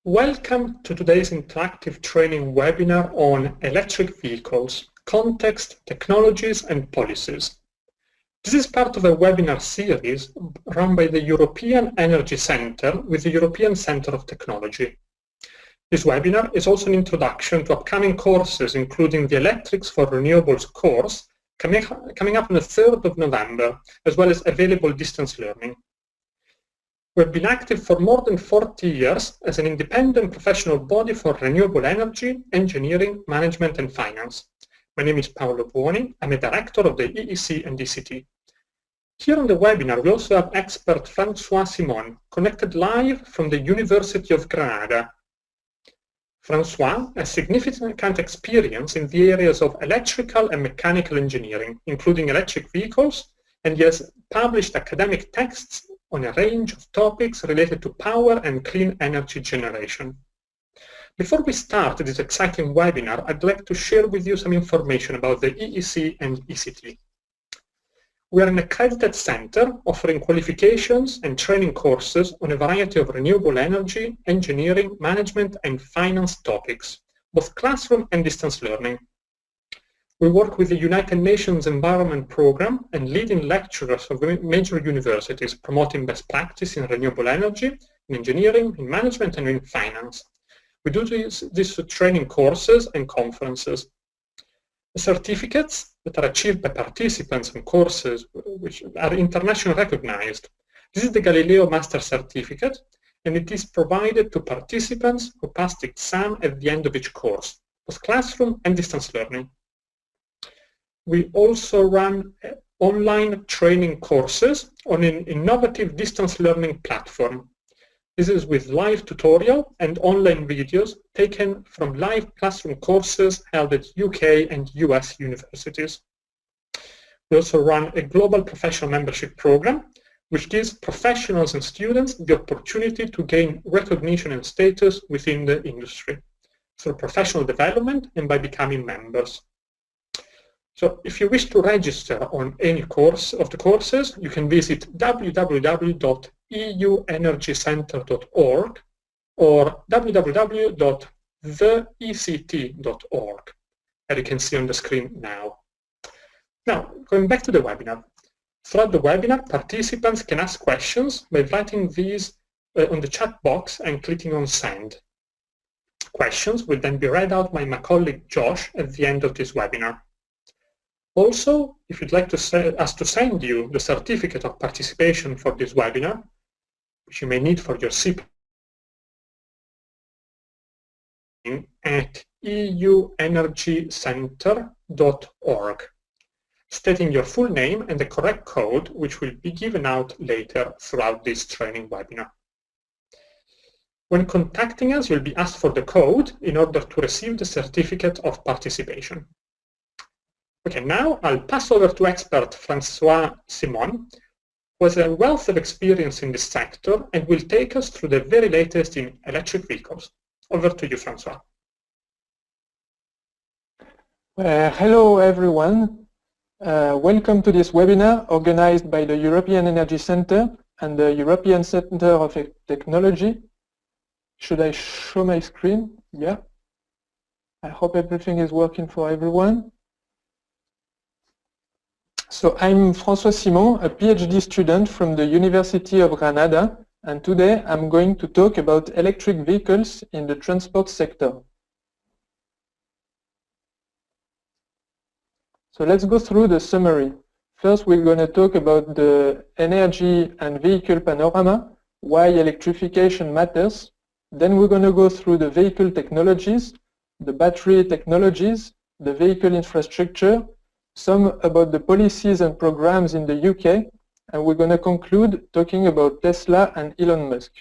Welcome to today's interactive training webinar on electric vehicles, context, technologies and policies. This is part of a webinar series run by the European Energy Centre with the European Centre of Technology. This webinar is also an introduction to upcoming courses, including the Electrics for Renewables course coming up on the 3rd of November, as well as available distance learning. We've been active for more than 40 years as an independent professional body for renewable energy, engineering, management and finance. My name is Paolo Buoni. I'm a director of the EEC and ECT. Here on the webinar, we also have expert François Simon, connected live from the University of Granada. François has significant experience in the areas of electrical and mechanical engineering, including electric vehicles, and he has published academic texts on a range of topics related to power and clean energy generation. Before we start this exciting webinar, I'd like to share with you some information about the EEC and ECT. We are an accredited center offering qualifications and training courses on a variety of renewable energy, engineering, management and finance topics, both classroom and distance learning. We work with the United Nations Environment Programme and leading lecturers of major universities promoting best practice in renewable energy, in engineering, in management and in finance. We do these training courses and conferences. The certificates that are achieved by participants in courses which are internationally recognized. This is the Galileo Master Certificate, and it is provided to participants who pass the exam at the end of each course, both classroom and distance learning. We also run online training courses on an innovative distance learning platform. This is with live tutorial and online videos taken from live classroom courses held at UK and US universities. We also run a global professional membership program, which gives professionals and students the opportunity to gain recognition and status within the industry through professional development and by becoming members. So if you wish to register on any course of the courses, you can visit www.euenergycentre.org or www.theect.org, as you can see on the screen now. Now, going back to the webinar. Throughout the webinar, participants can ask questions by writing these on the chat box and clicking on Send. Questions will then be read out by my colleague Josh at the end of this webinar. Also, if you'd like us to send you the certificate of participation for this webinar, which you may need for your CP, at euenergycentre.org, stating your full name and the correct code, which will be given out later throughout this training webinar. When contacting us, you'll be asked for the code in order to receive the certificate of participation. Okay, now I'll pass over to expert François Simon, who has a wealth of experience in this sector and will take us through the very latest in electric vehicles. Over to you, François. Hello, everyone. Welcome to this webinar organized by the European Energy Centre and the European Centre of Technology. Should I show my screen? Yeah. I hope everything is working for everyone. So I'm François Simon, a PhD student from the University of Granada, and today I'm going to talk about electric vehicles in the transport sector. So let's go through the summary. First, we're going to talk about the energy and vehicle panorama, why electrification matters. Then we're going to go through the vehicle technologies, the battery technologies, the vehicle infrastructure, some about the policies and programs in the UK, and we're going to conclude talking about Tesla and Elon Musk.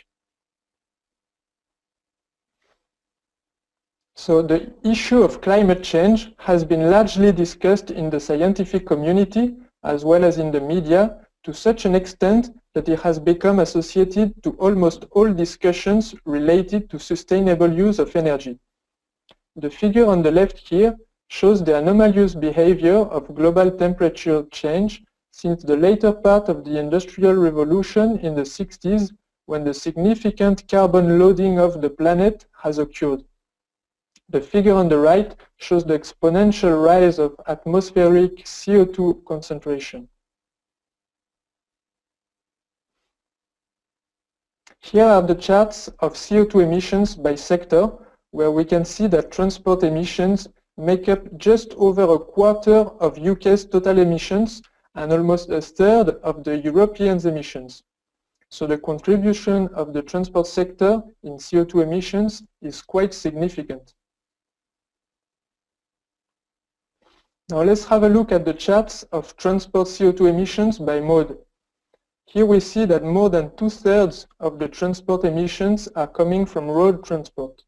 So the issue of climate change has been largely discussed in the scientific community as well as in the media to such an extent that it has become associated to almost all discussions related to sustainable use of energy. The figure on the left here shows the anomalous behavior of global temperature change since the later part of the Industrial Revolution in the 60s when the significant carbon loading of the planet has occurred. The figure on the right shows the exponential rise of atmospheric CO2 concentration. Here are the charts of CO2 emissions by sector, where we can see that transport emissions make up just over a quarter of UK's total emissions and almost a third of the Europeans' emissions. So the contribution of the transport sector in CO2 emissions is quite significant. Now let's have a look at the charts of transport CO2 emissions by mode. Here we see that more than 2/3 of the transport emissions are coming from road transport.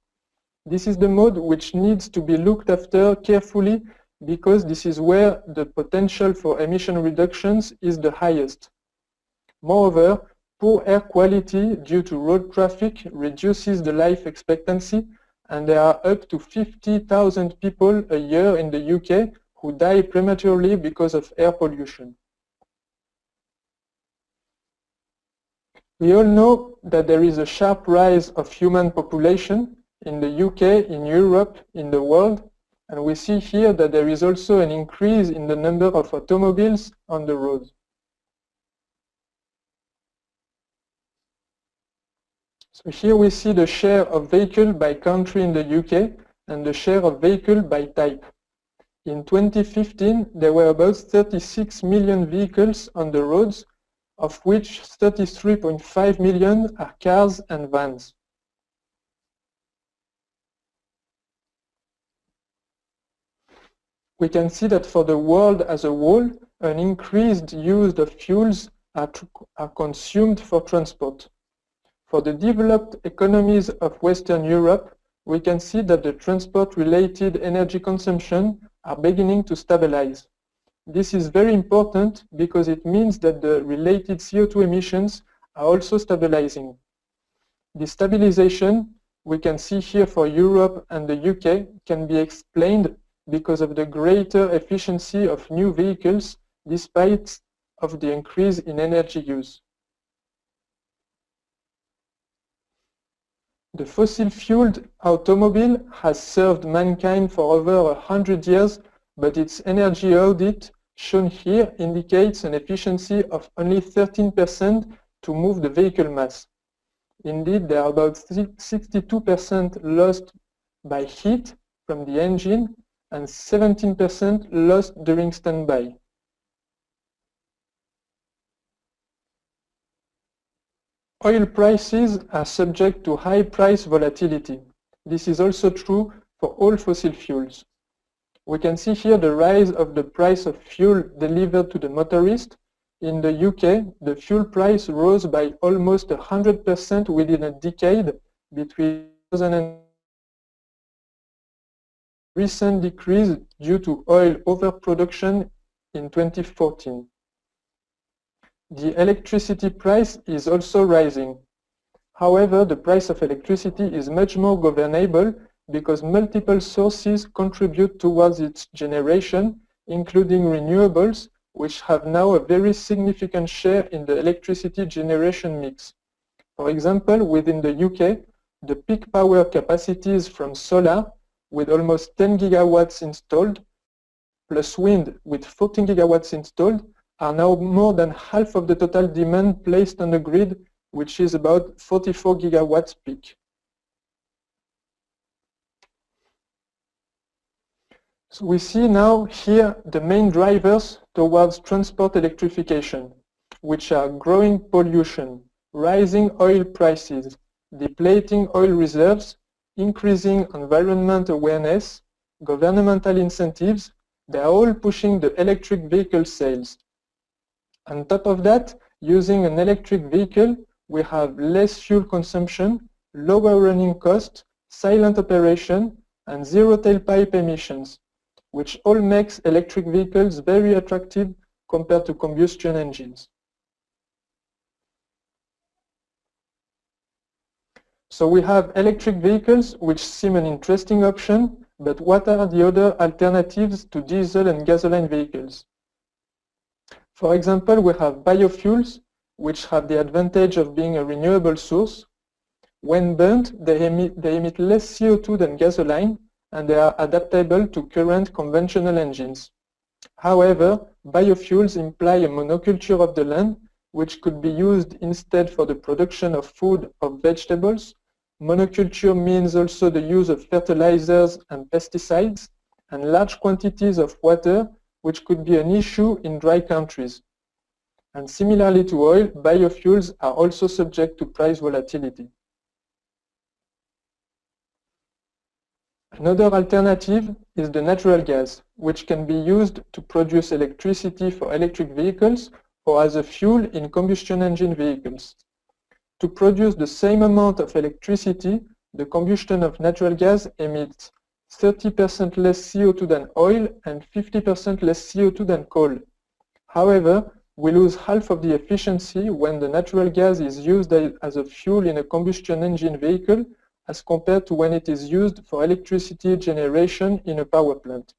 This is the mode which needs to be looked after carefully because this is where the potential for emission reductions is the highest. Moreover, poor air quality due to road traffic reduces the life expectancy, and there are up to 50,000 people a year in the UK who die prematurely because of air pollution. We all know that there is a sharp rise of human population in the UK, in Europe, in the world, and we see here that there is also an increase in the number of automobiles on the road. So here we see the share of vehicle by country in the UK and the share of vehicle by type. In 2015, there were about 36 million vehicles on the roads, of which 33.5 million are cars and vans. We can see that for the world as a whole, an increased use of fuels are consumed for transport. For the developed economies of Western Europe, we can see that the transport-related energy consumption are beginning to stabilize. This is very important because it means that the related CO2 emissions are also stabilizing. This stabilization, we can see here for Europe and the UK, can be explained because of the greater efficiency of new vehicles despite of the increase in energy use. The fossil-fueled automobile has served mankind for over 100 years, but its energy audit shown here indicates an efficiency of only 13% to move the vehicle mass. Indeed, there are about 62% lost by heat from the engine and 17% lost during standby. Oil prices are subject to high price volatility. This is also true for all fossil fuels. We can see here the rise of the price of fuel delivered to the motorist. In the UK, the fuel price rose by almost 100% within a decade between 2000 and recent decrease due to oil overproduction in 2014. The electricity price is also rising. However, the price of electricity is much more governable because multiple sources contribute towards its generation, including renewables, which have now a very significant share in the electricity generation mix. For example, within the UK, the peak power capacities from solar, with almost 10 gigawatts installed, plus wind with 14 gigawatts installed, are now more than half of the total demand placed on the grid, which is about 44 gigawatts peak. So we see now here the main drivers towards transport electrification, which are growing pollution, rising oil prices, depleting oil reserves, increasing environment awareness, governmental incentives. They are all pushing the electric vehicle sales. On top of that, using an electric vehicle, we have less fuel consumption, lower running cost, silent operation, and zero tailpipe emissions, which all makes electric vehicles very attractive compared to combustion engines. So we have electric vehicles, which seem an interesting option, but what are the other alternatives to diesel and gasoline vehicles? For example, we have biofuels, which have the advantage of being a renewable source. When burnt, they emit less CO2 than gasoline, and they are adaptable to current conventional engines. However, biofuels imply a monoculture of the land, which could be used instead for the production of food or vegetables. Monoculture means also the use of fertilizers and pesticides, and large quantities of water, which could be an issue in dry countries. And similarly to oil, biofuels are also subject to price volatility. Another alternative is the natural gas, which can be used to produce electricity for electric vehicles or as a fuel in combustion engine vehicles. To produce the same amount of electricity, the combustion of natural gas emits 30% less CO2 than oil and 50% less CO2 than coal. However, we lose half of the efficiency when the natural gas is used as a fuel in a combustion engine vehicle as compared to when it is used for electricity generation in a power plant.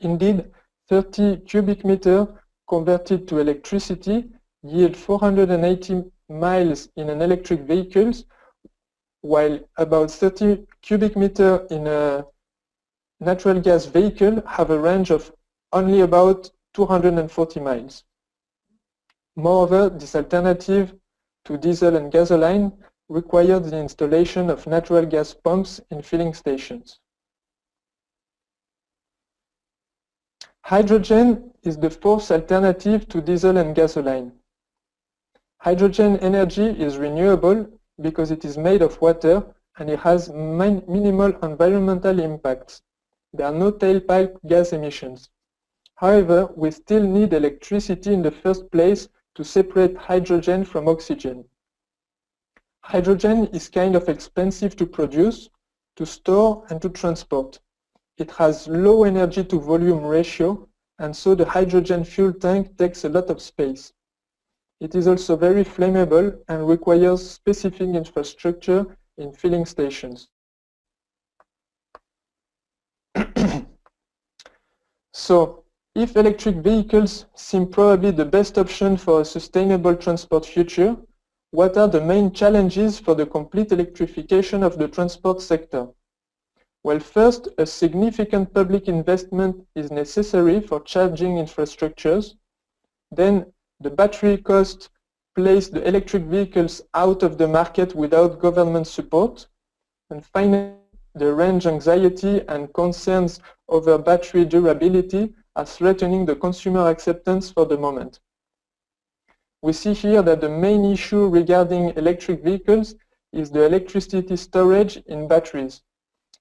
Indeed, 30 cubic meters converted to electricity yield 480 miles in an electric vehicle, while about 30 cubic meters in a natural gas vehicle have a range of only about 240 miles. Moreover, this alternative to diesel and gasoline requires the installation of natural gas pumps in filling stations. Hydrogen is the fourth alternative to diesel and gasoline. Hydrogen energy is renewable because it is made of water and it has minimal environmental impacts. There are no tailpipe gas emissions. However, we still need electricity in the first place to separate hydrogen from oxygen. Hydrogen is kind of expensive to produce, to store, and to transport. It has low energy to volume ratio, and so the hydrogen fuel tank takes a lot of space. It is also very flammable and requires specific infrastructure in filling stations. So, if electric vehicles seem probably the best option for a sustainable transport future, what are the main challenges for the complete electrification of the transport sector? Well, first, a significant public investment is necessary for charging infrastructures. Then, the battery cost place the electric vehicles out of the market without government support. And finally, the range anxiety and concerns over battery durability are threatening the consumer acceptance for the moment. We see here that the main issue regarding electric vehicles is the electricity storage in batteries.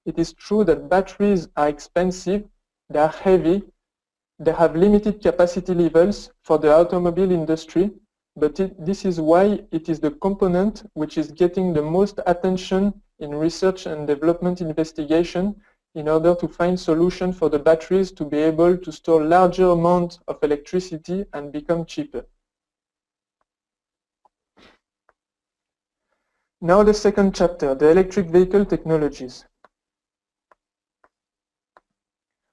It is true that batteries are expensive, they are heavy, they have limited capacity levels for the automobile industry, but this is why it is the component which is getting the most attention in research and development investigation in order to find solutions for the batteries to be able to store larger amounts of electricity and become cheaper. Now the second chapter, the electric vehicle technologies.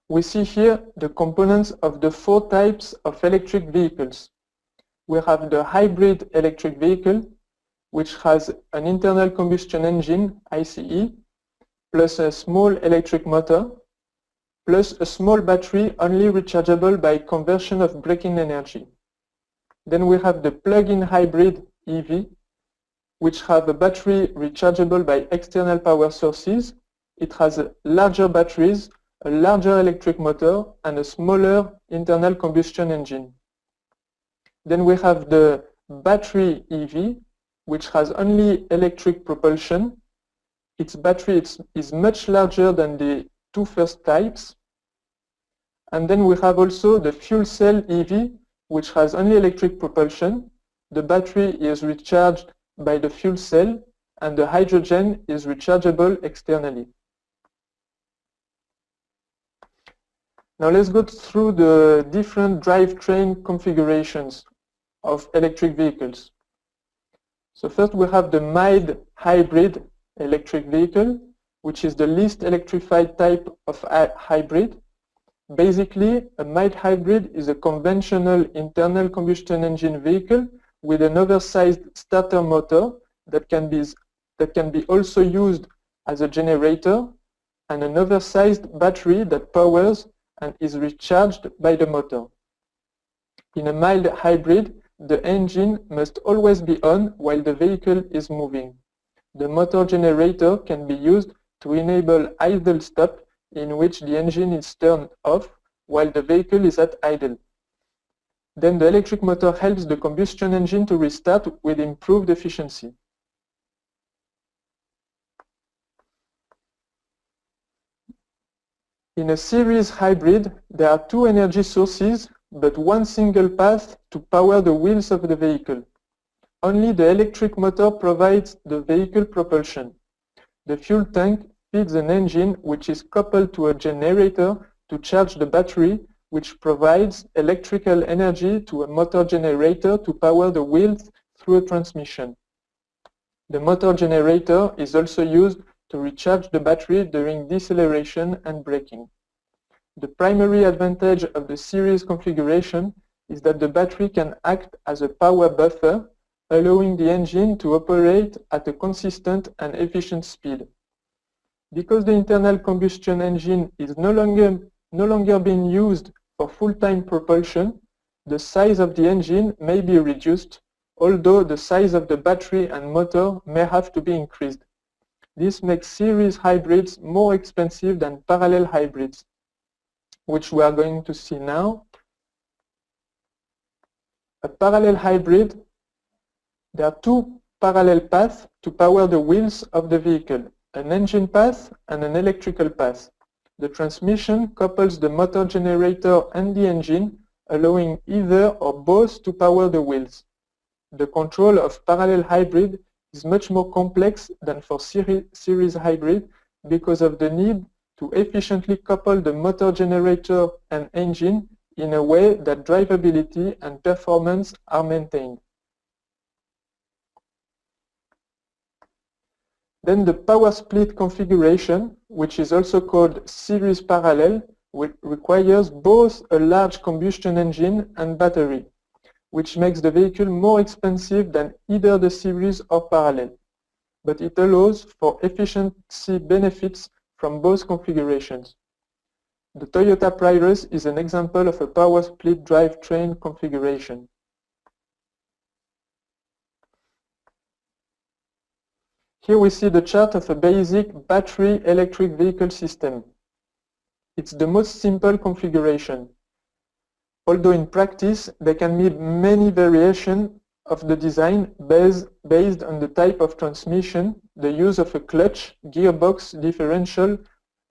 We see here the components of the four types of electric vehicles. We have the hybrid electric vehicle, which has an internal combustion engine, ICE, plus a small electric motor, plus a small battery only rechargeable by conversion of braking energy. Then we have the plug-in hybrid EV, which have a battery rechargeable by external power sources. It has larger batteries, a larger electric motor, and a smaller internal combustion engine. Then we have the battery EV, which has only electric propulsion. Its battery is much larger than the two first types. And then we have also the fuel cell EV, which has only electric propulsion. The battery is recharged by the fuel cell, and the hydrogen is rechargeable externally. Now let's go through the different drivetrain configurations of electric vehicles. So first we have the mild hybrid electric vehicle, which is the least electrified type of hybrid. Basically, a mild hybrid is a conventional internal combustion engine vehicle with an oversized starter motor that can be also used as a generator, and an oversized battery that powers and is recharged by the motor. In a mild hybrid, the engine must always be on while the vehicle is moving. The motor generator can be used to enable idle stop, in which the engine is turned off while the vehicle is at idle. Then the electric motor helps the combustion engine to restart with improved efficiency. In a series hybrid, there are two energy sources, but one single path to power the wheels of the vehicle. Only the electric motor provides the vehicle propulsion. The fuel tank feeds an engine which is coupled to a generator to charge the battery, which provides electrical energy to a motor generator to power the wheels through a transmission. The motor generator is also used to recharge the battery during deceleration and braking. The primary advantage of the series configuration is that the battery can act as a power buffer, allowing the engine to operate at a consistent and efficient speed. Because the internal combustion engine is no longer being used for full-time propulsion, the size of the engine may be reduced, although the size of the battery and motor may have to be increased. This makes series hybrids more expensive than parallel hybrids, which we are going to see now. A parallel hybrid, there are two parallel paths to power the wheels of the vehicle, an engine path and an electrical path. The transmission couples the motor generator and the engine, allowing either or both to power the wheels. The control of parallel hybrid is much more complex than for series hybrid because of the need to efficiently couple the motor generator and engine in a way that drivability and performance are maintained. Then the power split configuration, which is also called series parallel, requires both a large combustion engine and battery, which makes the vehicle more expensive than either the series or parallel. But it allows for efficiency benefits from both configurations. The Toyota Prius is an example of a power split drivetrain configuration. Here we see the chart of a basic battery electric vehicle system. It's the most simple configuration. Although in practice there can be many variations of the design based on the type of transmission, the use of a clutch, gearbox, differential,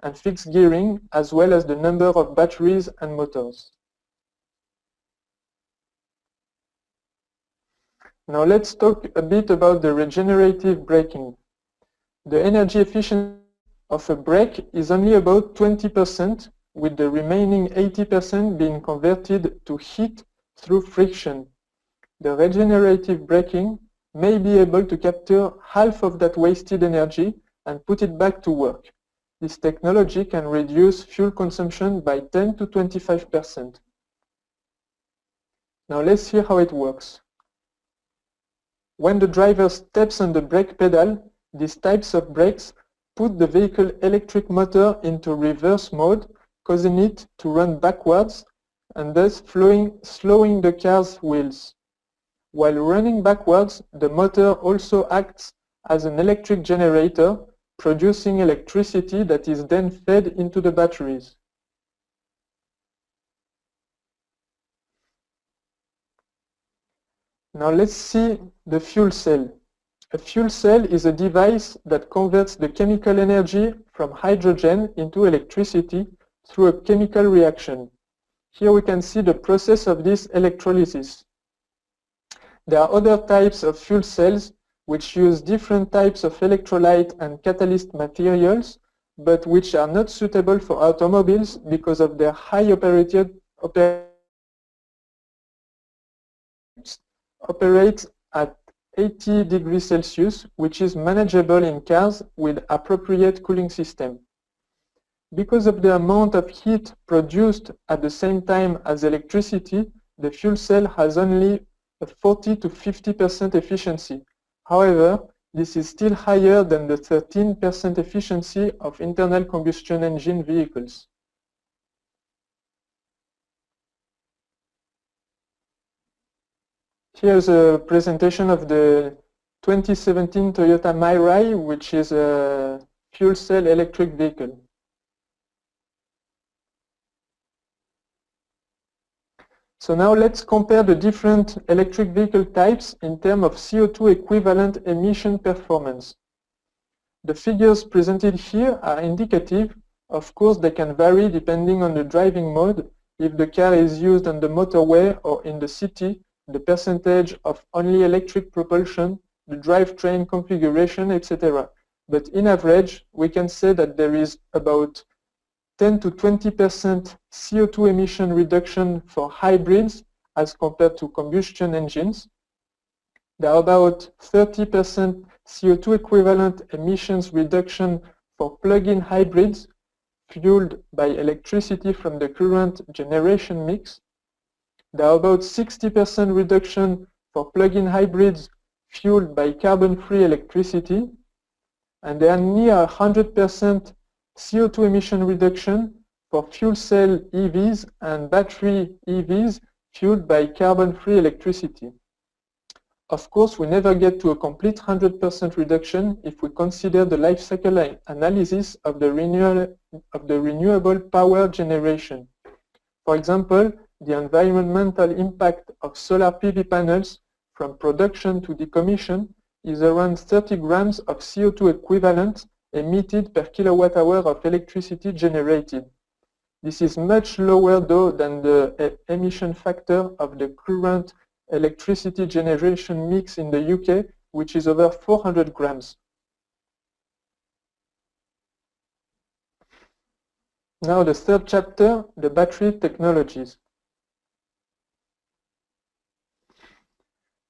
and fixed gearing, as well as the number of batteries and motors. Now let's talk a bit about the regenerative braking. The energy efficiency of a brake is only about 20%, with the remaining 80% being converted to heat through friction. The regenerative braking may be able to capture half of that wasted energy and put it back to work. This technology can reduce fuel consumption by 10 to 25%. Now let's see how it works. When the driver steps on the brake pedal, these types of brakes put the vehicle electric motor into reverse mode, causing it to run backwards and thus slowing the car's wheels. While running backwards, the motor also acts as an electric generator, producing electricity that is then fed into the batteries. Now let's see the fuel cell. A fuel cell is a device that converts the chemical energy from hydrogen into electricity through a chemical reaction. Here we can see the process of this electrolysis. There are other types of fuel cells which use different types of electrolyte and catalyst materials, but which are not suitable for automobiles because of their high operates at 80 degrees Celsius, which is manageable in cars with appropriate cooling system. Because of the amount of heat produced at the same time as electricity, the fuel cell has only a 40 to 50% efficiency. However, this is still higher than the 13% efficiency of internal combustion engine vehicles. Here's a presentation of the 2017 Toyota Mirai, which is a fuel cell electric vehicle. So now let's compare the different electric vehicle types in terms of CO2 equivalent emission performance. The figures presented here are indicative. Of course, they can vary depending on the driving mode. If the car is used on the motorway or in the city, the percentage of only electric propulsion, the drivetrain configuration, etc. But in average, we can say that there is about 10 to 20% CO2 emission reduction for hybrids as compared to combustion engines. There are about 30% CO2 equivalent emissions reduction for plug-in hybrids fueled by electricity from the current generation mix. There are about 60% reduction for plug-in hybrids fueled by carbon-free electricity. And there are near 100% CO2 emission reduction for fuel cell EVs and battery EVs fueled by carbon-free electricity. Of course, we never get to a complete 100% reduction if we consider the life cycle analysis of the renewable power generation. For example, the environmental impact of solar PV panels from production to decommission is around 30 grams of CO2 equivalent emitted per kilowatt hour of electricity generated. This is much lower though than the emission factor of the current electricity generation mix in the UK, which is over 400 grams. Now the third chapter, the battery technologies.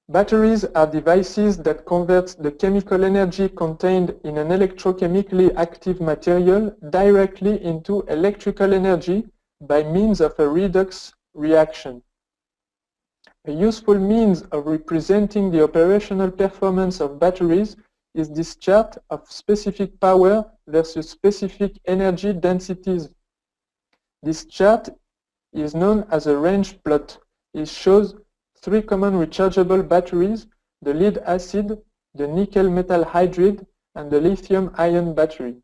Batteries are devices that convert the chemical energy contained in an electrochemically active material directly into electrical energy by means of a redox reaction. A useful means of representing the operational performance of batteries is this chart of specific power versus specific energy densities. This chart is known as a range plot. It shows three common rechargeable batteries, the lead acid, the nickel metal hydride, and the lithium ion battery.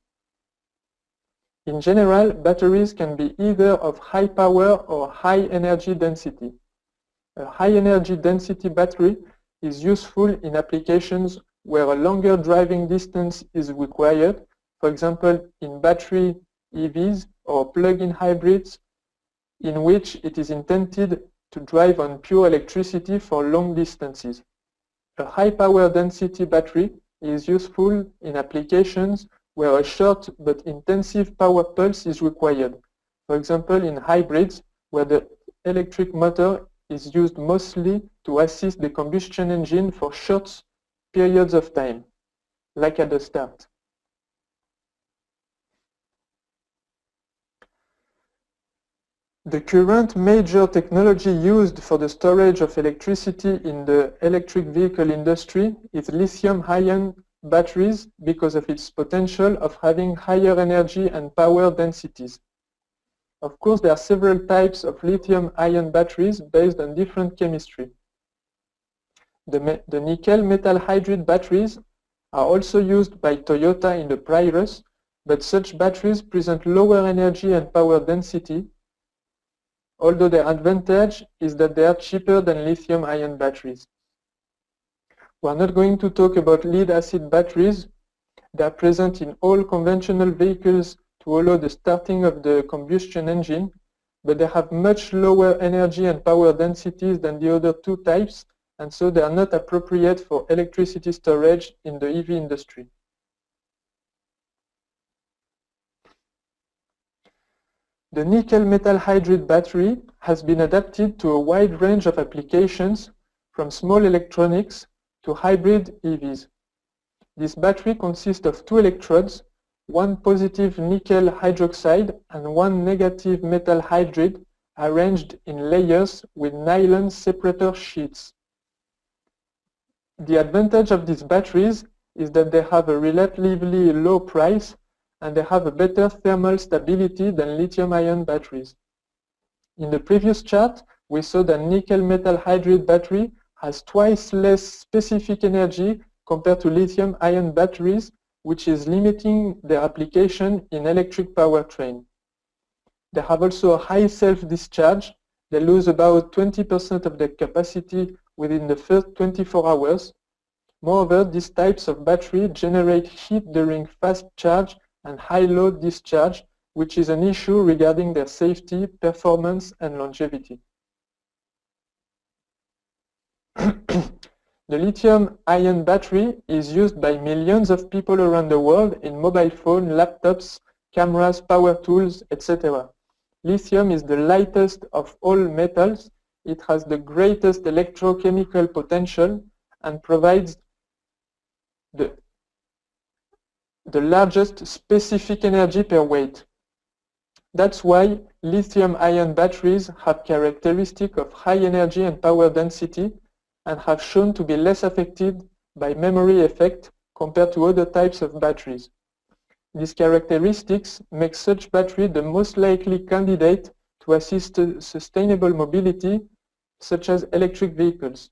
In general, batteries can be either of high power or high energy density. A high energy density battery is useful in applications where a longer driving distance is required, for example in battery EVs or plug-in hybrids, in which it is intended to drive on pure electricity for long distances. A high power density battery is useful in applications where a short but intensive power pulse is required, for example in hybrids where the electric motor is used mostly to assist the combustion engine for short periods of time, like at the start. The current major technology used for the storage of electricity in the electric vehicle industry is lithium-ion batteries because of its potential of having higher energy and power densities. Of course, there are several types of lithium-ion batteries based on different chemistry. The nickel metal hydride batteries are also used by Toyota in the Prius, but such batteries present lower energy and power density, although their advantage is that they are cheaper than lithium-ion batteries. We are not going to talk about lead-acid batteries. They are present in all conventional vehicles to allow the starting of the combustion engine, but they have much lower energy and power densities than the other two types, and so they are not appropriate for electricity storage in the EV industry. The nickel metal hydride battery has been adapted to a wide range of applications, from small electronics to hybrid EVs. This battery consists of two electrodes, one positive nickel hydroxide and one negative metal hydride, arranged in layers with nylon separator sheets. The advantage of these batteries is that they have a relatively low price and they have a better thermal stability than lithium-ion batteries. In the previous chart, we saw that nickel metal hydride battery has twice less specific energy compared to lithium-ion batteries, which is limiting their application in electric powertrain. They have also a high self-discharge. They lose about 20% of their capacity within the first 24 hours. Moreover, these types of battery generate heat during fast charge and high load discharge, which is an issue regarding their safety, performance, and longevity. The lithium-ion battery is used by millions of people around the world in mobile phones, laptops, cameras, power tools, etc. Lithium is the lightest of all metals. It has the greatest electrochemical potential and provides the largest specific energy per weight. That's why lithium-ion batteries have characteristics of high energy and power density and have shown to be less affected by memory effect compared to other types of batteries. These characteristics make such battery the most likely candidate to assist sustainable mobility, such as electric vehicles.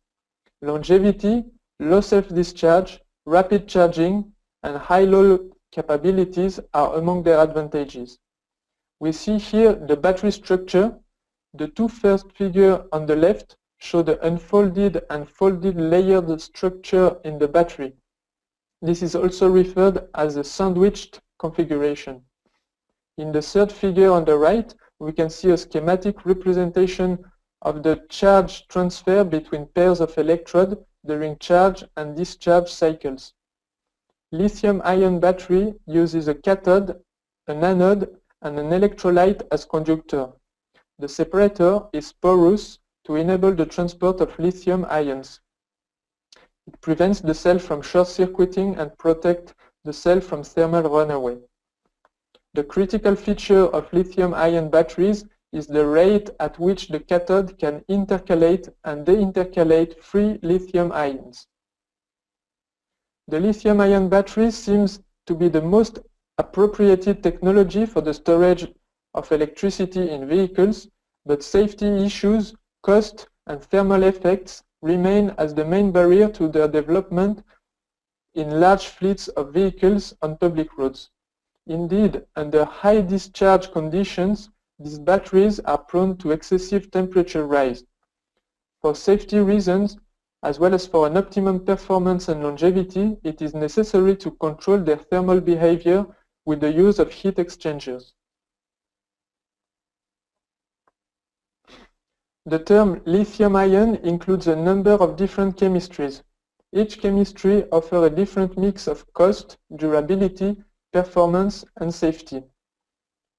Longevity, low self-discharge, rapid charging, and high load capabilities are among their advantages. We see here the battery structure. The two first figures on the left show the unfolded and folded layered structure in the battery. This is also referred as a sandwiched configuration. In the third figure on the right, we can see a schematic representation of the charge transfer between pairs of electrodes during charge and discharge cycles. Lithium-ion battery uses a cathode, an anode, and an electrolyte as conductor. The separator is porous to enable the transport of lithium ions. It prevents the cell from short-circuiting and protects the cell from thermal runaway. The critical feature of lithium-ion batteries is the rate at which the cathode can intercalate and deintercalate free lithium ions. The lithium-ion battery seems to be the most appropriated technology for the storage of electricity in vehicles, but safety issues, cost, and thermal effects remain as the main barrier to their development in large fleets of vehicles on public roads. Indeed, under high discharge conditions, these batteries are prone to excessive temperature rise. For safety reasons, as well as for an optimum performance and longevity, it is necessary to control their thermal behavior with the use of heat exchangers. The term lithium-ion includes a number of different chemistries. Each chemistry offers a different mix of cost, durability, performance, and safety.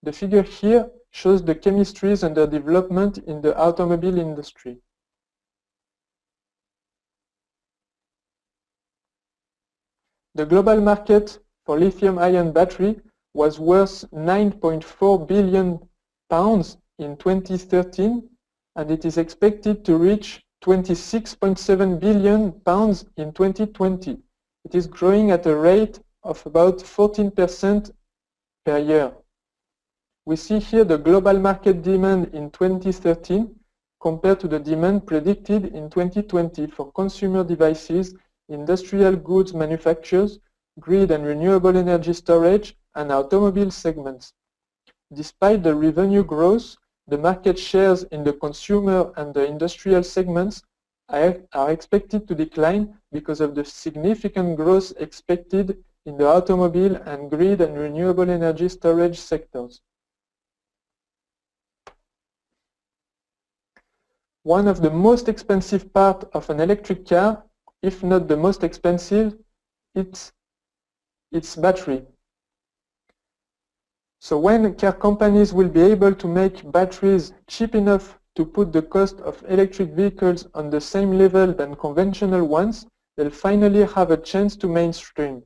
The figure here shows the chemistries under development in the automobile industry. The global market for lithium-ion battery was worth £9.4 billion in 2013, and it is expected to reach £26.7 billion in 2020. It is growing at a rate of about 14% per year. We see here the global market demand in 2013 compared to the demand predicted in 2020 for consumer devices, industrial goods manufacturers, grid and renewable energy storage, and automobile segments. Despite the revenue growth, the market shares in the consumer and the industrial segments are expected to decline because of the significant growth expected in the automobile and grid and renewable energy storage sectors. One of the most expensive parts of an electric car, if not the most expensive, it's its battery. So when car companies will be able to make batteries cheap enough to put the cost of electric vehicles on the same level than conventional ones, they'll finally have a chance to mainstream.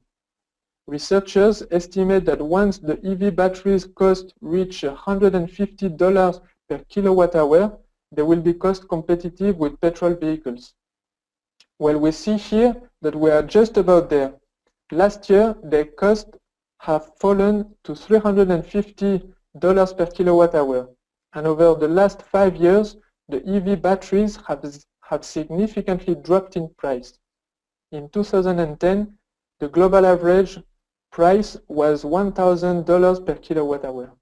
Researchers estimate that once the EV batteries cost reach $150 per kilowatt hour, they will be cost competitive with petrol vehicles. Well, we see here that we are just about there. Last year, their costs have fallen to $350 per kilowatt hour. And over the last 5 years, the EV batteries have significantly dropped in price. In 2010, the global average price was $1,000 per kilowatt hour.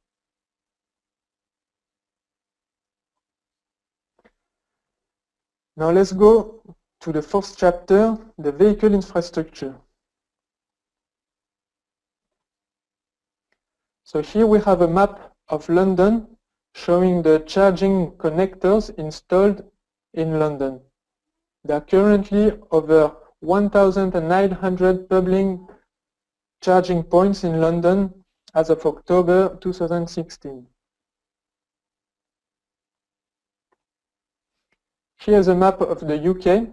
Now let's go to the fourth chapter, the vehicle infrastructure. So here we have a map of London showing the charging connectors installed in London. There are currently over 1,900 public charging points in London as of October 2016. Here's a map of the UK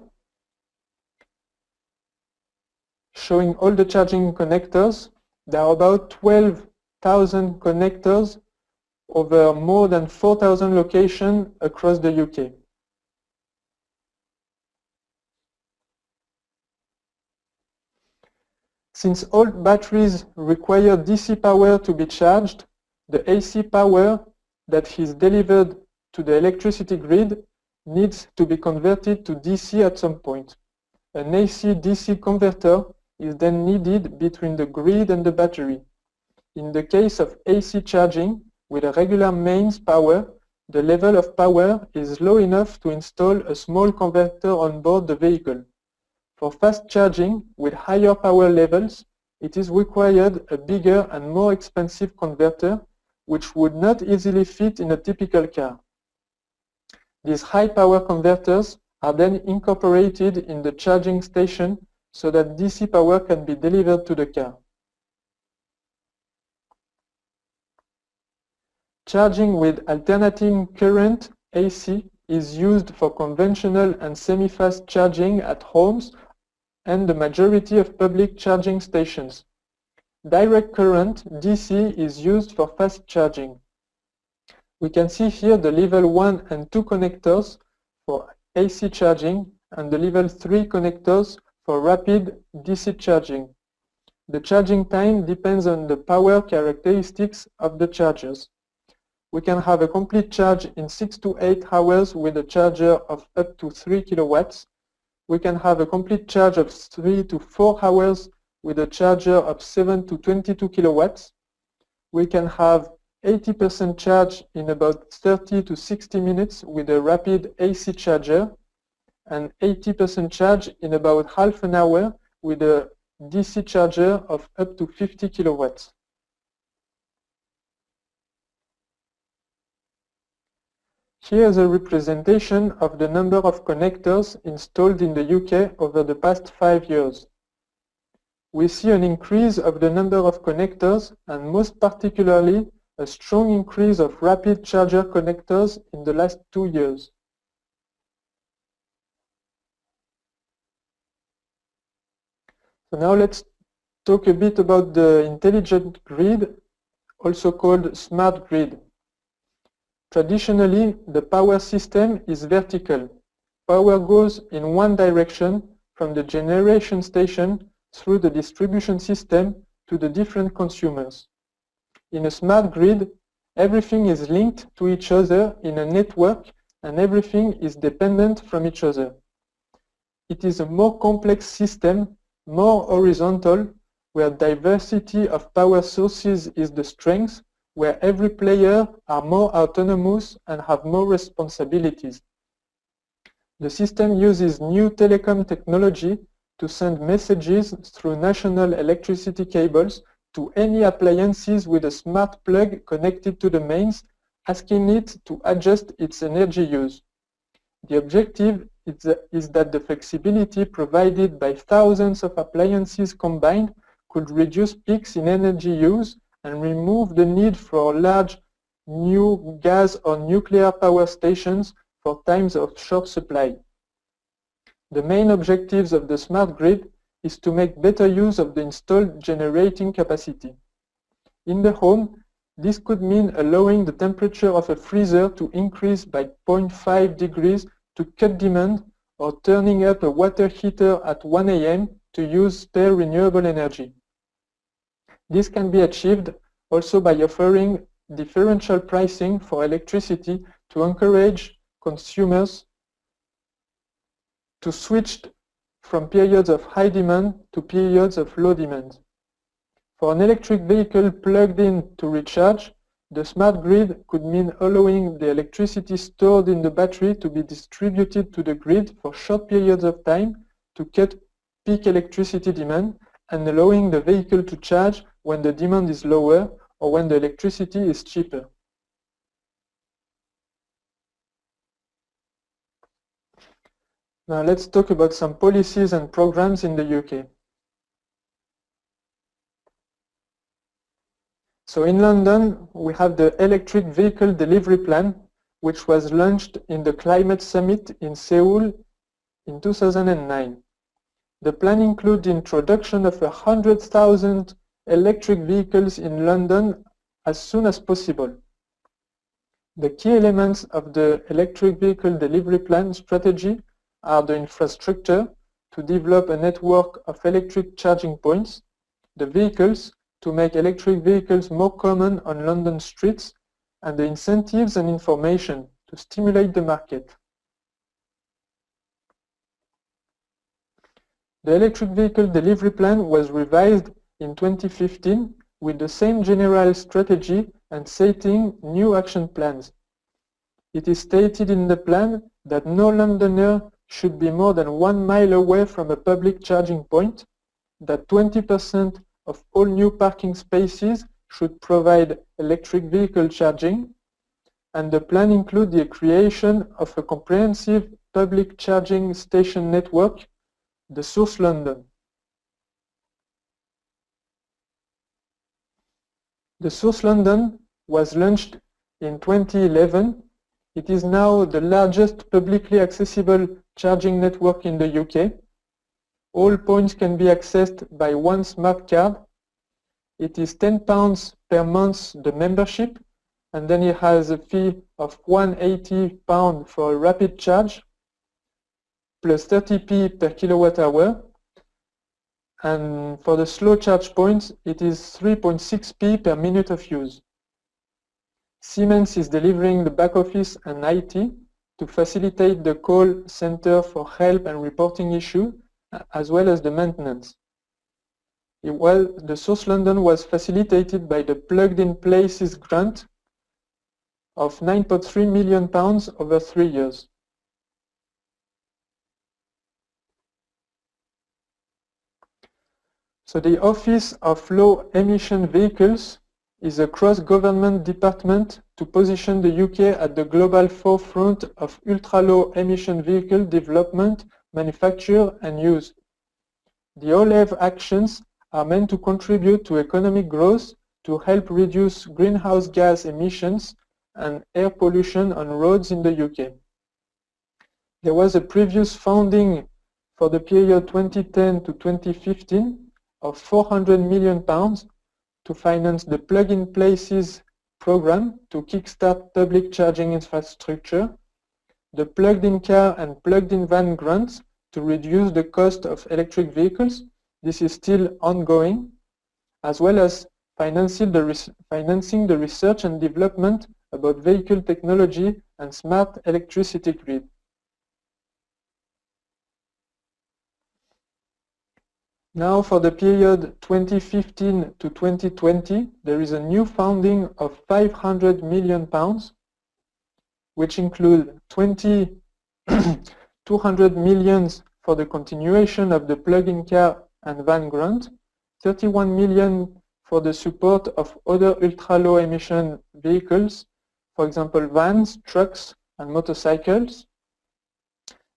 showing all the charging connectors. There are about 12,000 connectors over more than 4,000 locations across the UK. Since all batteries require DC power to be charged, the AC power that is delivered to the electricity grid needs to be converted to DC at some point. An AC-DC converter is then needed between the grid and the battery. In the case of AC charging with a regular mains power, the level of power is low enough to install a small converter on board the vehicle. For fast charging with higher power levels, it is required a bigger and more expensive converter, which would not easily fit in a typical car. These high-power converters are then incorporated in the charging station so that DC power can be delivered to the car. Charging with alternating current AC is used for conventional and semi-fast charging at homes and the majority of public charging stations. Direct current DC is used for fast charging. We can see here the level 1 and 2 connectors for AC charging and the level 3 connectors for rapid DC charging. The charging time depends on the power characteristics of the chargers. We can have a complete charge in 6 to 8 hours with a charger of up to 3 kilowatts. We can have a complete charge of 3 to 4 hours with a charger of 7 to 22 kilowatts. We can have 80% charge in about 30 to 60 minutes with a rapid AC charger and 80% charge in about half an hour with a DC charger of up to 50 kilowatts. Here is a representation of the number of connectors installed in the UK over the past 5 years. We see an increase of the number of connectors and most particularly a strong increase of rapid charger connectors in the last 2 years. So now let's talk a bit about the intelligent grid, also called smart grid. Traditionally, the power system is vertical. Power goes in one direction from the generation station through the distribution system to the different consumers. In a smart grid, everything is linked to each other in a network and everything is dependent from each other. It is a more complex system, more horizontal, where diversity of power sources is the strength, where every player are more autonomous and have more responsibilities. The system uses new telecom technology to send messages through national electricity cables to any appliances with a smart plug connected to the mains, asking it to adjust its energy use. The objective is that the flexibility provided by thousands of appliances combined could reduce peaks in energy use and remove the need for large new gas or nuclear power stations for times of short supply. The main objectives of the smart grid is to make better use of the installed generating capacity. In the home, this could mean allowing the temperature of a freezer to increase by 0.5 degrees to cut demand or turning up a water heater at 1 a.m. to use spare renewable energy. This can be achieved also by offering differential pricing for electricity to encourage consumers to switch from periods of high demand to periods of low demand. For an electric vehicle plugged in to recharge, the smart grid could mean allowing the electricity stored in the battery to be distributed to the grid for short periods of time to cut peak electricity demand, and allowing the vehicle to charge when the demand is lower or when the electricity is cheaper. Now let's talk about some policies and programs in the UK. So in London, we have the Electric Vehicle Delivery Plan, which was launched in the Climate Summit in Seoul in 2009. The plan includes the introduction of 100,000 electric vehicles in London as soon as possible. The key elements of the Electric Vehicle Delivery Plan strategy are the infrastructure to develop a network of electric charging points, the vehicles to make electric vehicles more common on London streets, and the incentives and information to stimulate the market. The Electric Vehicle Delivery Plan was revised in 2015 with the same general strategy and setting new action plans. It is stated in the plan that no Londoner should be more than 1 mile away from a public charging point, that 20% of all new parking spaces should provide electric vehicle charging, and the plan includes the creation of a comprehensive public charging station network, the Source London. The Source London was launched in 2011. It is now the largest publicly accessible charging network in the UK. All points can be accessed by one smart card. It is £10 per month, the membership, and then it has a fee of £180 for a rapid charge, plus 30p per kilowatt hour. And for the slow charge points, it is 3.6p per minute of use. Siemens is delivering the back office and IT to facilitate the call center for help and reporting issues, as well as the maintenance. The Source London was facilitated by the Plugged in Places grant of £9.3 million over 3 years. So the Office of Low Emission Vehicles is a cross-government department to position the UK at the global forefront of ultra-low emission vehicle development, manufacture and use. The OLEV actions are meant to contribute to economic growth to help reduce greenhouse gas emissions and air pollution on roads in the UK. There was a previous funding for the period 2010 to 2015 of £400 million to finance the Plug-in Places program to kickstart public charging infrastructure, the plugged-in car and plugged-in van grants to reduce the cost of electric vehicles. This is still ongoing, as well as financing the research and development about vehicle technology and smart electricity grid. Now for the period 2015 to 2020, there is a new funding of £500 million, which include 200 million for the continuation of the plug-in car and van grant, 31 million for the support of other ultra-low emission vehicles, for example vans, trucks and motorcycles.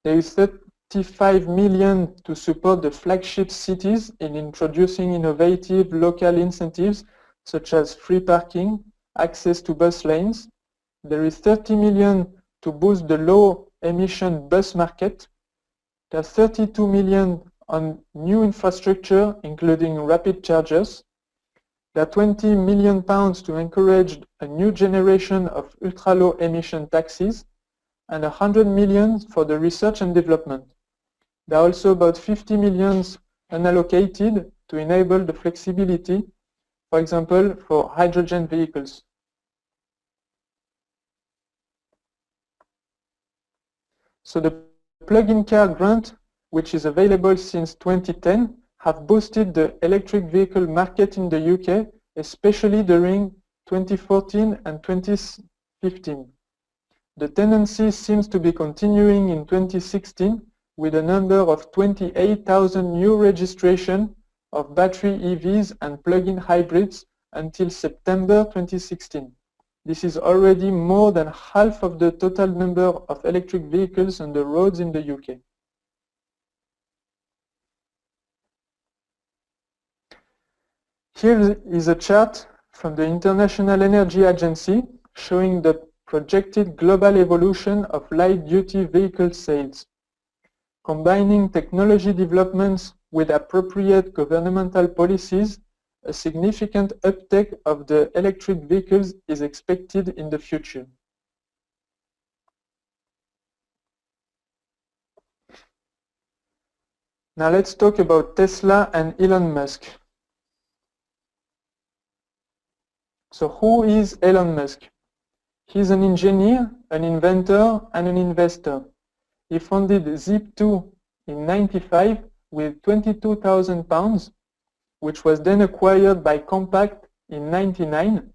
There is 35 million to support the flagship cities in introducing innovative local incentives such as free parking, access to bus lanes. There is 30 million to boost the low emission bus market. There are 32 million on new infrastructure including rapid chargers. There are 20 million pounds to encourage a new generation of ultra-low emission taxis, and 100 million for the research and development. There are also about 50 million unallocated to enable the flexibility, for example, for hydrogen vehicles. So the plug-in car grant, which is available since 2010, have boosted the electric vehicle market in the UK, especially during 2014 and 2015. The tendency seems to be continuing in 2016 with a number of 28,000 new registrations of battery EVs and plug-in hybrids until September 2016. This is already more than half of the total number of electric vehicles on the roads in the UK. Here is a chart from the International Energy Agency showing the projected global evolution of light-duty vehicle sales. Combining technology developments with appropriate governmental policies, a significant uptake of the electric vehicles is expected in the future. Now let's talk about Tesla and Elon Musk. So who is Elon Musk? He's an engineer, an inventor, and an investor. He founded Zip2 in 1995 with £22,000, which was then acquired by Compaq in 1999,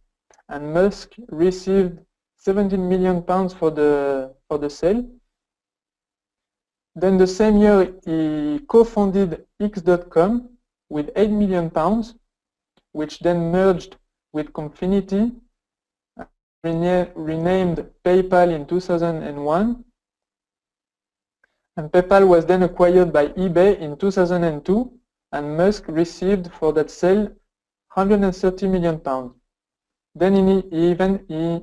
and Musk received £17 million for the sale. Then the same year he co-founded X.com with £8 million, which then merged with Confinity, renamed PayPal in 2001, and PayPal was then acquired by eBay in 2002, and Musk received for that sale £130 million. Then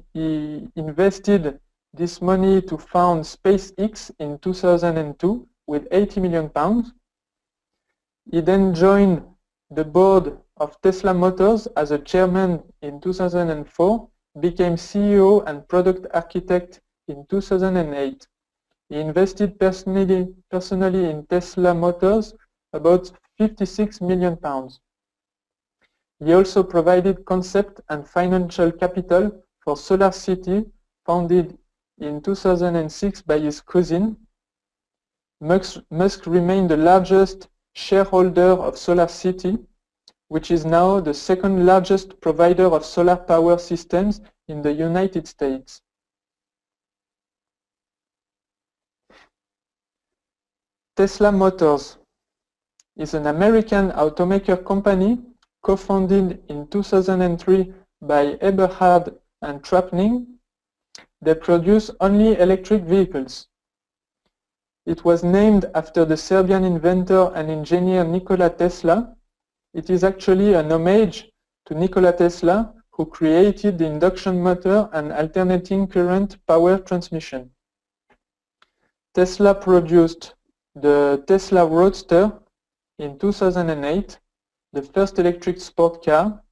he invested this money to found SpaceX in 2002 with £80 million. He then joined the board of Tesla Motors as a chairman in 2004, became CEO and product architect in 2008. He invested personally in Tesla Motors about £56 million. He also provided concept and financial capital for SolarCity, founded in 2006 by his cousin. Musk remained the largest shareholder of SolarCity, which is now the second largest provider of solar power systems in the United States. Tesla Motors is an American automaker company co-founded in 2003 by Eberhard and Trapning. They produce only electric vehicles. It was named after the Serbian inventor and engineer Nikola Tesla. It is actually an homage to Nikola Tesla, who created the induction motor and alternating current power transmission. Tesla produced the Tesla Roadster in 2008, the first electric sport car,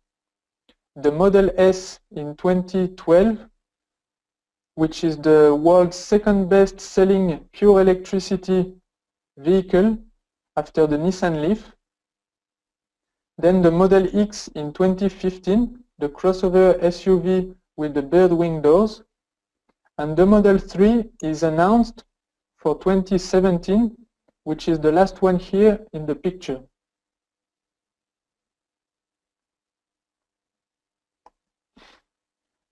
the Model S in 2012, which is the world's second best selling pure electricity vehicle after the Nissan Leaf. Then the Model X in 2015, the crossover SUV with the bird wing doors. And the Model 3 is announced for 2017, which is the last one here in the picture.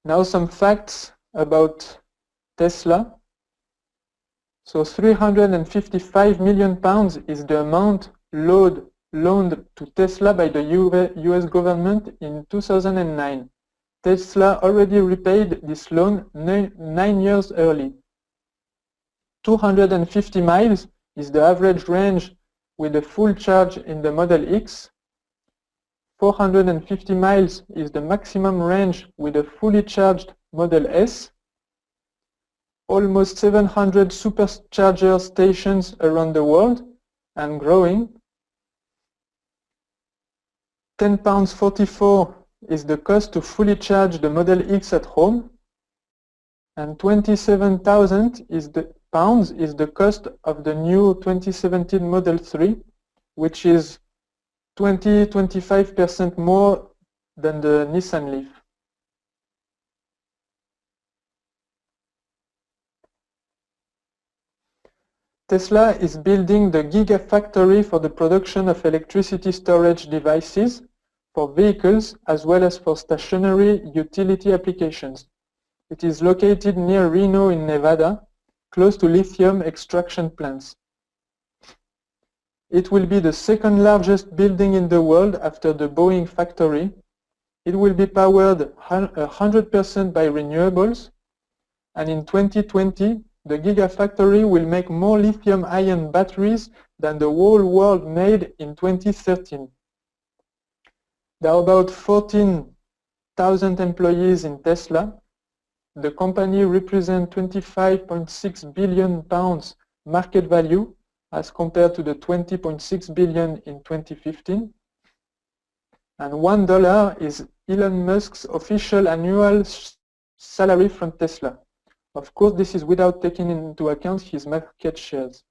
Now some facts about Tesla. So £355 million is the amount loaned to Tesla by the US government in 2009. Tesla already repaid this loan 9 years early. 250 miles is the average range with a full charge in the Model X. 450 miles is the maximum range with a fully charged Model S. Almost 700 supercharger stations around the world and growing. £10.44 is the cost to fully charge the Model X at home. And 27,000 is the pounds is the cost of the new 2017 Model 3, which is 25% more than the Nissan Leaf. Tesla is building the Gigafactory for the production of electricity storage devices for vehicles as well as for stationary utility applications. It is located near Reno in Nevada, close to lithium extraction plants. It will be the second largest building in the world after the Boeing factory. It will be powered 100% by renewables, and in 2020, the Gigafactory will make more lithium-ion batteries than the whole world made in 2013. There are about 14,000 employees in Tesla. The company represents 25.6 billion pounds market value as compared to the 20.6 billion in 2015. And $1 is Elon Musk's official annual salary from Tesla. Of course, this is without taking into account his market shares.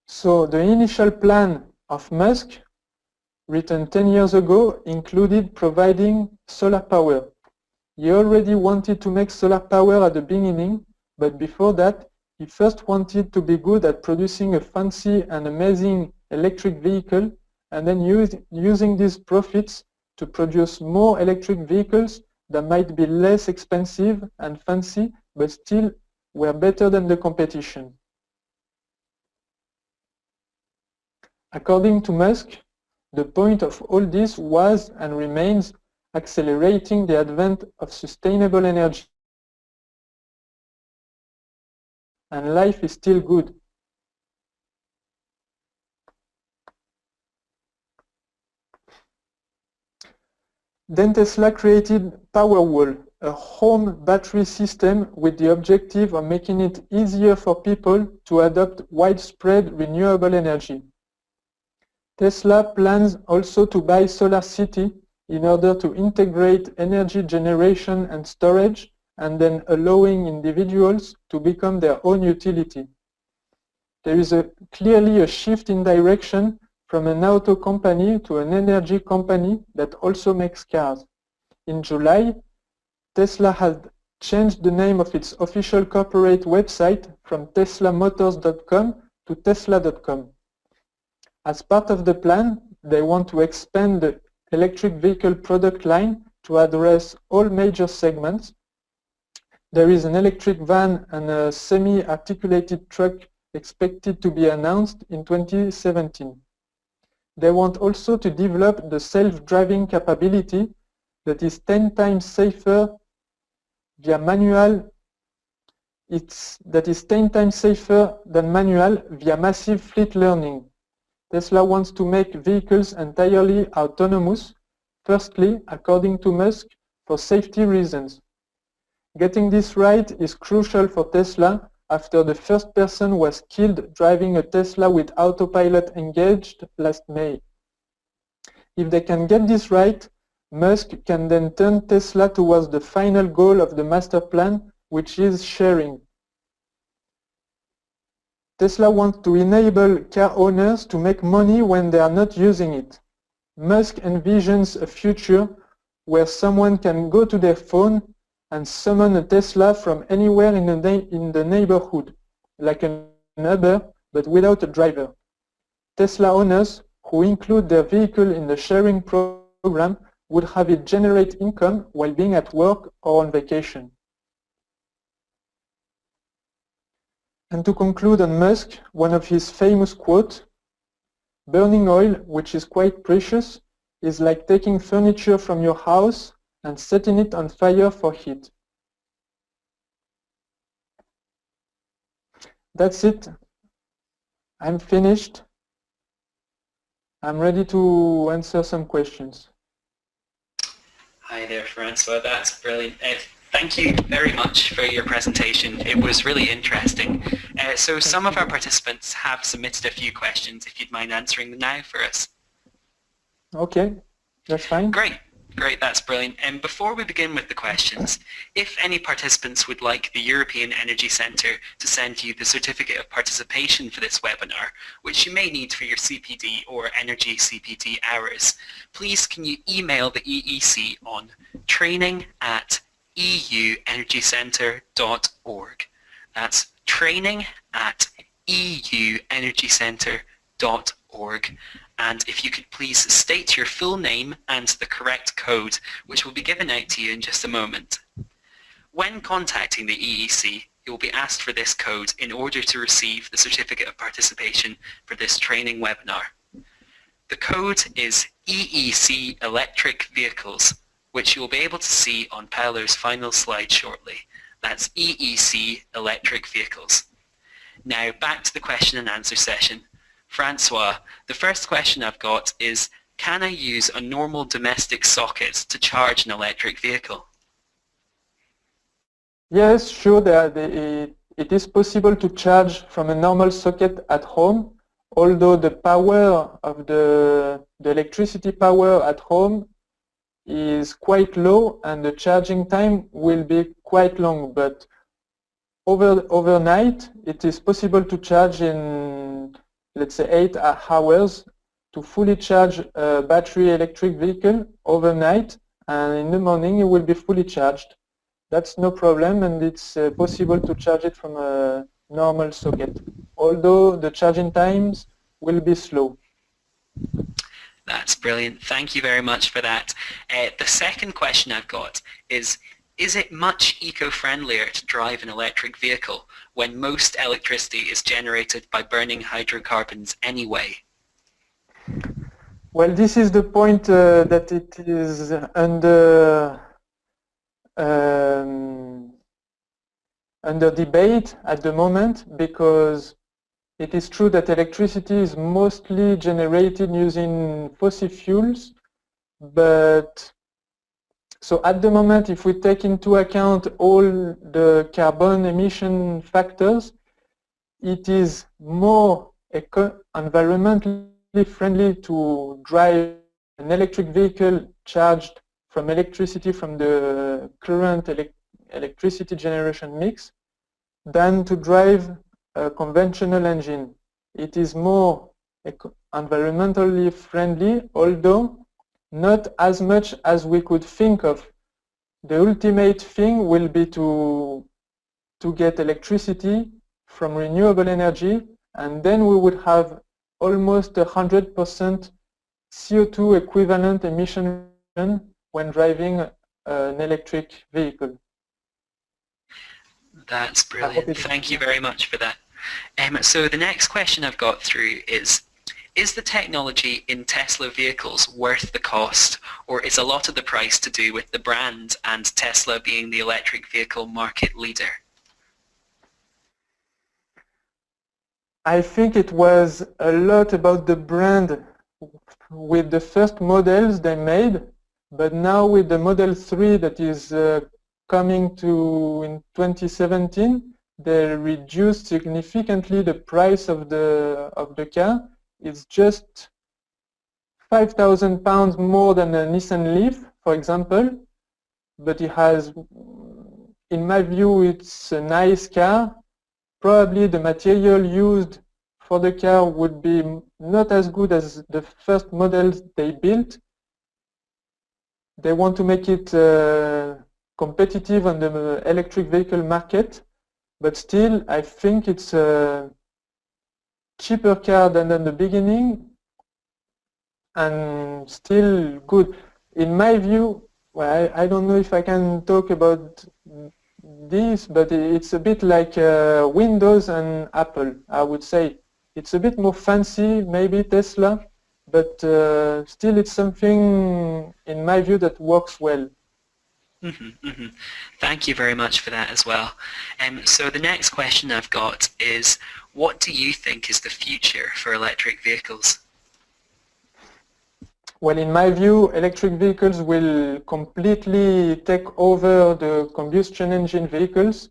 So the initial plan of Musk, written 10 years ago, included providing solar power. He already wanted to make solar power at the beginning, but before that, he first wanted to be good at producing a fancy and amazing electric vehicle, and then using these profits to produce more electric vehicles that might be less expensive and fancy, but still were better than the competition. According to Musk, the point of all this was and remains accelerating the advent of sustainable energy. And life is still good. Then Tesla created Powerwall, a home battery system with the objective of making it easier for people to adopt widespread renewable energy. Tesla plans also to buy SolarCity in order to integrate energy generation and storage, and then allowing individuals to become their own utility. There is clearly a shift in direction from an auto company to an energy company that also makes cars. In July, Tesla had changed the name of its official corporate website from teslamotors.com to tesla.com. As part of the plan, they want to expand the electric vehicle product line to address all major segments. There is an electric van and a semi-articulated truck expected to be announced in 2017. They want also to develop the self-driving capability that is 10 times safer via manual. That is 10 times safer than manual via massive fleet learning. Tesla wants to make vehicles entirely autonomous, firstly, according to Musk, for safety reasons. Getting this right is crucial for Tesla after the first person was killed driving a Tesla with autopilot engaged last May. If they can get this right, Musk can then turn Tesla towards the final goal of the master plan, which is sharing. Tesla wants to enable car owners to make money when they are not using it. Musk envisions a future where someone can go to their phone and summon a Tesla from anywhere in the neighborhood, like an Uber, but without a driver. Tesla owners who include their vehicle in the sharing program would have it generate income while being at work or on vacation. And to conclude on Musk, one of his famous quotes, "Burning oil, which is quite precious, is like taking furniture from your house and setting it on fire for heat." That's it. I'm finished. I'm ready to answer some questions. Hi there, Francois. That's brilliant. Thank you very much for your presentation. It was really interesting. So some of our participants have submitted a few questions, if you'd mind answering them now for us. Okay, that's fine. Great. Great, that's brilliant. And before we begin with the questions, if any participants would like the European Energy Centre to send you the Certificate of Participation for this webinar, which you may need for your CPD or Energy CPD hours, please can you email the EEC on training@euenergycentre.org. That's training@euenergycentre.org. And if you could please state your full name and the correct code, which will be given out to you in just a moment. When contacting the EEC, you will be asked for this code in order to receive the Certificate of Participation for this training webinar. The code is EEC Electric Vehicles, which you will be able to see on Paolo's final slide shortly. That's EEC Electric Vehicles. Now back to the question and answer session. Francois, the first question I've got is, can I use a normal domestic socket to charge an electric vehicle? Yes, sure. It is possible to charge from a normal socket at home, although the power of the electricity power at home is quite low and the charging time will be quite long. But overnight, it is possible to charge in, let's say, 8 hours to fully charge a battery electric vehicle overnight, and in the morning it will be fully charged. That's no problem, and it's possible to charge it from a normal socket, although the charging times will be slow. That's brilliant. Thank you very much for that. The second question I've got is it much eco-friendlier to drive an electric vehicle when most electricity is generated by burning hydrocarbons anyway? Well, this is the point that it is under debate at the moment, because it is true that electricity is mostly generated using fossil fuels, but so at the moment, if we take into account all the carbon emission factors, it is more environmentally friendly to drive an electric vehicle charged from electricity from the current electricity generation mix than to drive a conventional engine. It is more environmentally friendly, although not as much as we could think of. The ultimate thing will be to get electricity from renewable energy, and then we would have almost 100% CO2 equivalent emission when driving an electric vehicle. That's brilliant. Thank you very much for that. So the next question I've got through is the technology in Tesla vehicles worth the cost, or is a lot of the price to do with the brand and Tesla being the electric vehicle market leader? I think it was a lot about the brand with the first models they made, but now with the Model 3 that is coming to in 2017, they reduced significantly the price of the car. It's just £5,000 more than a Nissan Leaf, for example, but it has, in my view, it's a nice car. Probably the material used for the car would be not as good as the first models they built. They want to make it competitive on the electric vehicle market, but still I think it's a cheaper car than in the beginning and still good. In my view, well, I don't know if I can talk about this, but it's a bit like Windows and Apple, I would say. It's a bit more fancy, maybe Tesla, but still it's something, in my view, that works well. Thank you very much for that as well. So the next question I've got is, what do you think is the future for electric vehicles? Well, in my view, electric vehicles will completely take over the combustion engine vehicles.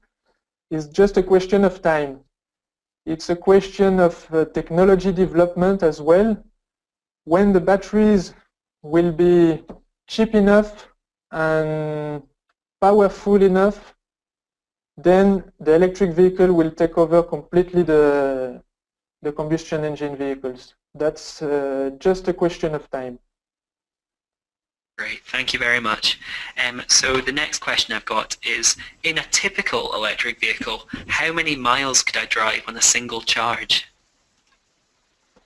It's just a question of time. It's a question of technology development as well. When the batteries will be cheap enough and powerful enough, then the electric vehicle will take over completely the combustion engine vehicles. That's just a question of time. Great, thank you very much. So the next question I've got is, in a typical electric vehicle, how many miles could I drive on a single charge?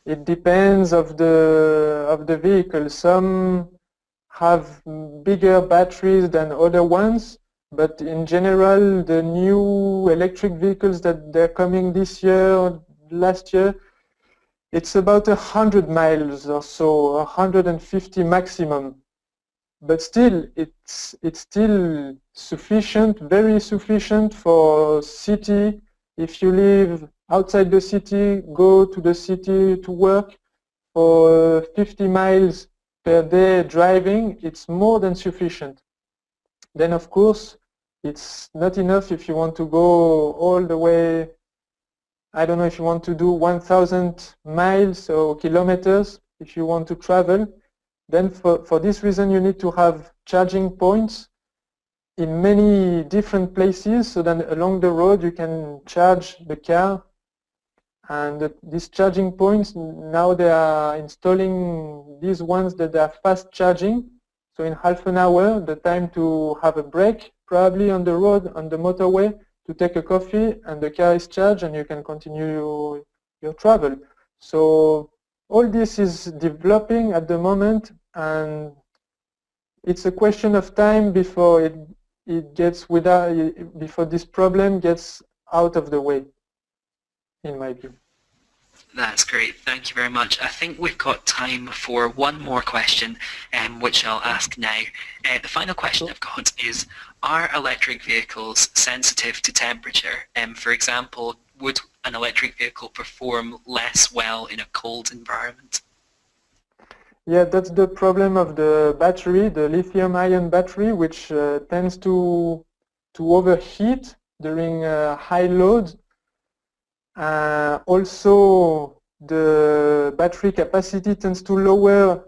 It depends of the vehicle. Some have bigger batteries than other ones, but in general, the new electric vehicles that they're coming this year or last year, it's about 100 miles or so, 150 maximum. But still, it's still sufficient, very sufficient for city. If you live outside the city, go to the city to work for 50 miles per day driving, it's more than sufficient. Then of course, it's not enough if you want to go all the way, I don't know, if you want to do 1,000 miles or kilometers, if you want to travel. Then for this reason, you need to have charging points in many different places, so that along the road you can charge the car. And these charging points, now they are installing these ones that are fast charging. So in half an hour, the time to have a break, probably on the road, on the motorway, to take a coffee, and the car is charged and you can continue your travel. So all this is developing at the moment, and it's a question of time before it gets before this problem gets out of the way, in my view. That's great, thank you very much. I think we've got time for one more question, which I'll ask now. The final question I've got is, are electric vehicles sensitive to temperature? For example, would an electric vehicle perform less well in a cold environment? Yeah, that's the problem of the battery, the lithium-ion battery, which tends to overheat during high load. Also, the battery capacity tends to lower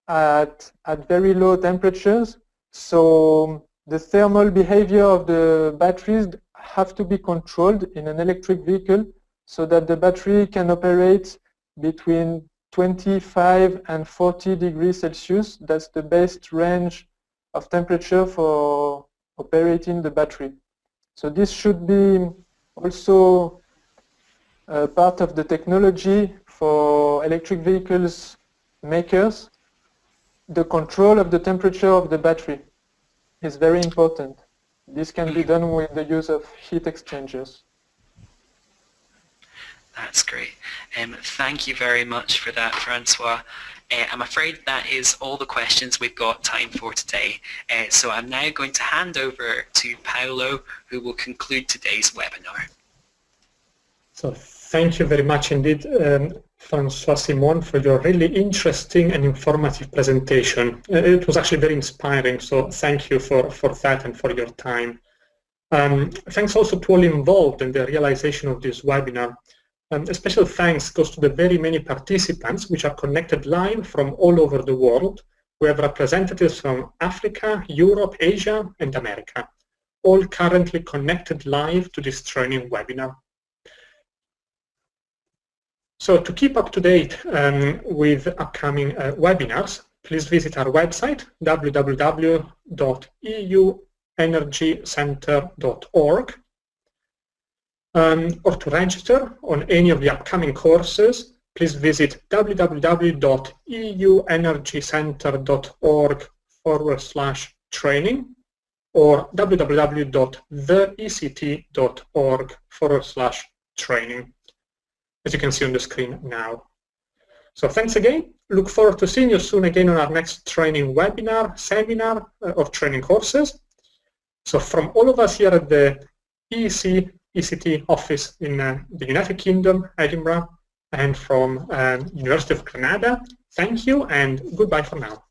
at very low temperatures. So the thermal behavior of the batteries have to be controlled in an electric vehicle so that the battery can operate between 25 and 40 degrees Celsius. That's the best range of temperature for operating the battery. So this should be also part of the technology for electric vehicles makers. The control of the temperature of the battery is very important. This can be done with the use of heat exchangers. That's great. Thank you very much for that, Francois. I'm afraid that is all the questions we've got time for today. So I'm now going to hand over to Paolo, who will conclude today's webinar. So thank you very much indeed, Francois Simon, for your really interesting and informative presentation. It was actually very inspiring, so thank you for that and for your time. Thanks also to all involved in the realization of this webinar. A special thanks goes to the very many participants which are connected live from all over the world. We have representatives from Africa, Europe, Asia, and America, all currently connected live to this training webinar. So to keep up to date with upcoming webinars, please visit our website, www.euenergycenter.org. Or to register on any of the upcoming courses, please visit www.euenergycenter.org/training or www.theect.org/training, as you can see on the screen now. So thanks again. Look forward to seeing you soon again on our next training webinar, seminar, or training courses. So from all of us here at the ECT office in the United Kingdom, Edinburgh, and from University of Granada, thank you and goodbye for now.